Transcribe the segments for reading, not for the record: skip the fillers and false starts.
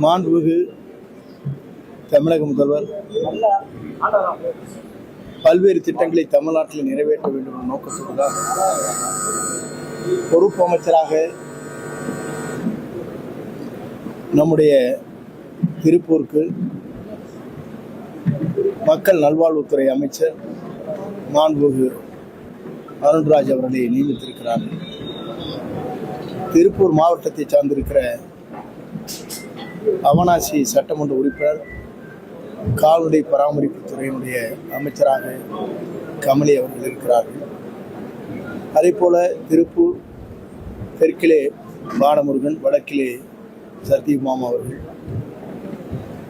மாண்புமிகு தமிழக முதல்வர் பல்வேறு திட்டங்களை தமிழ்நாட்டில் நிறைவேற்ற வேண்டும் என்ற நோக்கத்தோடு தான் பொறுப்பு அமைச்சராக நம்முடைய திருப்பூருக்கு மக்கள் நல்வாழ்வுத்துறை அமைச்சர் மாண்புமிகு அருண்ராஜ் அவர்களை நியமித்திருக்கிறார்கள். திருப்பூர் மாவட்டத்தை சார்ந்திருக்கிற அவனாசி சட்டமன்ற உறுப்பினர் கால்நடை பராமரிப்பு துறையினுடைய அமைச்சராக கமலி அவர்கள் இருக்கிறார்கள். அதே போல திருப்பூர் தெற்கிலே பாலமுருகன், வடக்கிலே சத்யபாமா அவர்கள்,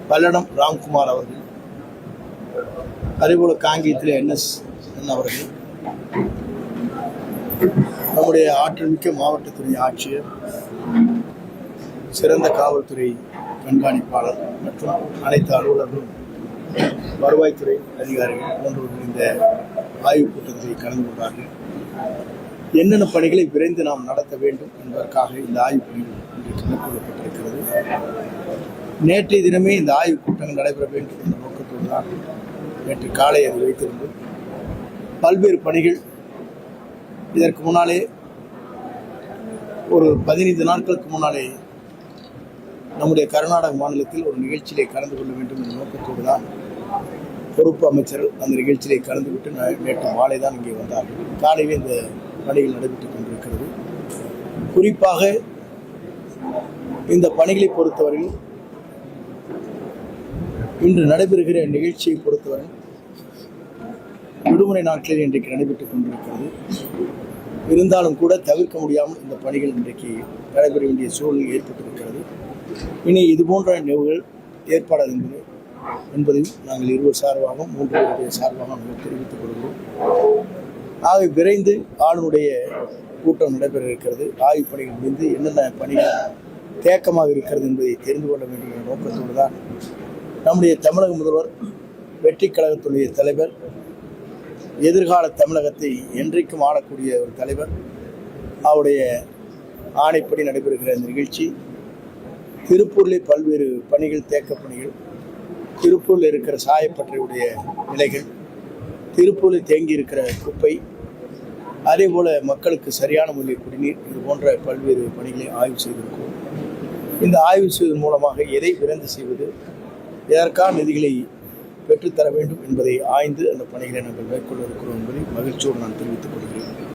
பல்லடம் ராம்குமார் அவர்கள், அதேபோல காங்கேயத்திலே NS அவர்கள், நம்முடைய ஆற்றல் மிக்க மாவட்டத்துறை ஆட்சியர், சிறந்த காவல்துறை கண்காணிப்பாளர் மற்றும் அனைத்து அலுவலர்களும், வருவாய்த்துறை அதிகாரிகள் போன்றவர்கள் இந்த ஆய்வுக் கூட்டத்தில் கலந்து கொண்டார்கள். என்னென்ன பணிகளை விரைந்து நாம் நடத்த வேண்டும் என்பதற்காக இந்த ஆய்வுப் பணிகள் இன்றைக்கு மேற்கொள்ளப்பட்டிருக்கிறது. நேற்றைய தினமே இந்த ஆய்வுக் கூட்டங்கள் நடைபெற வேண்டும் என்ற நோக்கத்தோடு தான் நேற்று காலை அதை வைத்திருந்தோம். பல்வேறு பணிகள் இதற்கு முன்னாலே ஒரு 15 நாட்களுக்கு முன்னாலே நம்முடைய கர்நாடக மாநிலத்தில் ஒரு நிகழ்ச்சியிலே கலந்து கொள்ள வேண்டும் என்ற நோக்கத்தோடு தான் பொறுப்பு அமைச்சர்கள் அந்த நிகழ்ச்சியிலே கலந்துவிட்டு நேற்று மாலை தான் இங்கே வந்தார்கள். காலையிலே இந்த பணிகள் நடைபெற்றுக் கொண்டிருக்கிறது. குறிப்பாக இந்த பணிகளை பொறுத்தவரையில் இன்று நடைபெறுகிற நிகழ்ச்சியை பொறுத்தவரை விடுமுறை நாட்களில் இன்றைக்கு நடைபெற்றுக் கொண்டிருக்கிறது. இருந்தாலும் கூட தவிர்க்க முடியாமல் இந்த பணிகள் இன்றைக்கு நடைபெற வேண்டிய சூழல் ஏற்பட்டிருக்கிறது. இனி இதுபோன்ற நிகழ்வுகள் ஏற்படாது என்பதையும் நாங்கள் இருவர் சார்பாகவும் 3 பேருடைய சார்பாக நாங்கள் தெரிவித்துக் கொள்கிறோம். ஆகவே விரைந்து ஆளுநருடைய கூட்டம் நடைபெற இருக்கிறது. ஆய்வுப் பணிகள் முடிந்து என்னென்ன பணிகள் தேக்கமாக இருக்கிறது என்பதை தெரிந்து கொள்ள வேண்டும் என்ற நோக்கத்தோடு தான் நம்முடைய தமிழக முதல்வர், வெற்றி கழகத்துடைய தலைவர், எதிர்கால தமிழகத்தை என்றைக்கும் ஆளக்கூடிய ஒரு தலைவர், அவருடைய ஆணைப்படி நடைபெறுகிற இந்த நிகழ்ச்சி திருப்பூரிலே பல்வேறு பணிகள், தேக்க பணிகள், திருப்பூரில் இருக்கிற சாயப்பட்டறையுடைய நிலைகள், திருப்பூரில் தேங்கி இருக்கிற குப்பை, அதே போல மக்களுக்கு சரியான முறையில் குடிநீர், இது போன்ற பல்வேறு பணிகளை ஆய்வு செய்திருக்கிறோம். இந்த ஆய்வு செய்வதன் மூலமாக எதை விரைந்து செய்வது, எதற்கான நிதிகளை பெற்றுத்தர வேண்டும் என்பதை ஆய்ந்து அந்த பணிகளை நாங்கள் மேற்கொள்ள இருக்கிறோம் என்பதை மகிழ்ச்சியோடு நான் தெரிவித்துக் கொள்கிறேன்.